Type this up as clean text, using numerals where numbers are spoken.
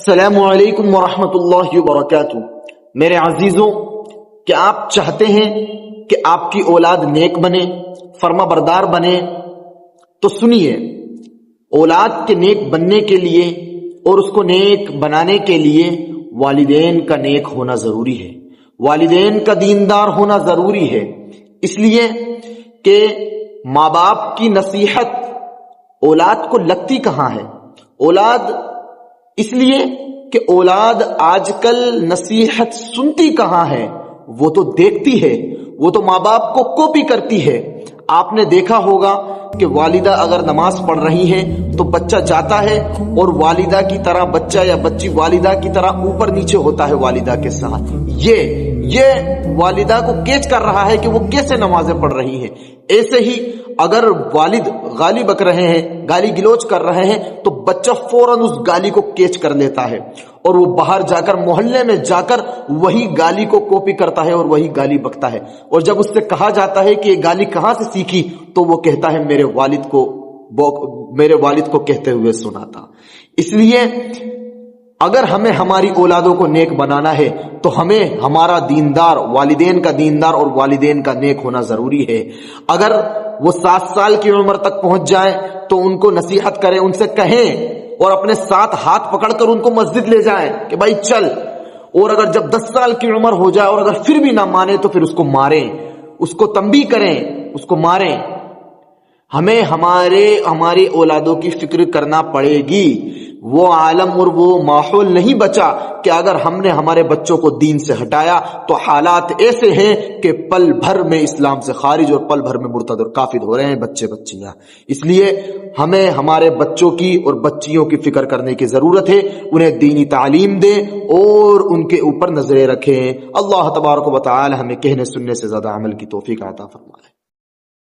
السلام علیکم ورحمۃ اللہ وبرکاتہ۔ میرے عزیزوں، کیا آپ چاہتے ہیں کہ آپ کی اولاد نیک بنے، فرما بردار بنے؟ تو سنیے، اولاد کے نیک بننے کے لیے اور اس کو نیک بنانے کے لیے والدین کا نیک ہونا ضروری ہے، والدین کا دیندار ہونا ضروری ہے۔ اس لیے کہ ماں باپ کی نصیحت اولاد کو لگتی کہاں ہے؟ اولاد اس لیے کہ اولاد آج کل نصیحت سنتی کہاں ہے؟ وہ تو دیکھتی ہے، وہ تو ماں باپ کو کاپی کرتی ہے۔ آپ نے دیکھا ہوگا کہ والدہ اگر نماز پڑھ رہی ہے تو بچہ جاتا ہے اور والدہ کی طرح، بچہ یا بچی والدہ کی طرح اوپر نیچے ہوتا ہے والدہ کے ساتھ۔ یہ والدہ کو کیچ کر رہا ہے کہ وہ کیسے نمازیں پڑھ رہی ہیں۔ ایسے ہی اگر والد گالی بک رہے ہیں، گالی گلوچ کر رہے ہیں، تو بچہ فوراً اس گالی کو کیچ کر لیتا ہے اور وہ باہر جا کر، محلے میں جا کر وہی گالی کو کاپی کرتا ہے اور وہی گالی بکتا ہے۔ اور جب اس سے کہا جاتا ہے کہ یہ گالی کہاں سے سیکھی، تو وہ کہتا ہے میرے والد کو کہتے ہوئے سنا تھا۔ اس لیے اگر ہمیں ہماری اولادوں کو نیک بنانا ہے تو ہمیں ہمارا دیندار، والدین کا دیندار اور والدین کا نیک ہونا ضروری ہے۔ اگر وہ 7 سال کی عمر تک پہنچ جائیں تو ان کو نصیحت کریں، ان سے کہیں اور اپنے ساتھ ہاتھ پکڑ کر ان کو مسجد لے جائیں کہ بھائی چل۔ اور اگر جب 10 سال کی عمر ہو جائے اور اگر پھر بھی نہ مانے تو پھر اس کو ماریں، اس کو تنبیہ کریں، اس کو ماریں۔ ہمیں ہماری اولادوں کی فکر کرنا پڑے گی۔ وہ عالم اور وہ ماحول نہیں بچا کہ اگر ہم نے ہمارے بچوں کو دین سے ہٹایا تو حالات ایسے ہیں کہ پل بھر میں اسلام سے خارج اور پل بھر میں مرتد اور کافر ہو رہے ہیں بچے بچیاں۔ اس لیے ہمیں ہمارے بچوں کی اور بچیوں کی فکر کرنے کی ضرورت ہے، انہیں دینی تعلیم دیں اور ان کے اوپر نظریں رکھیں۔ اللہ تبارک و تعالی ہمیں کہنے سننے سے زیادہ عمل کی توفیق عطا فرمائے۔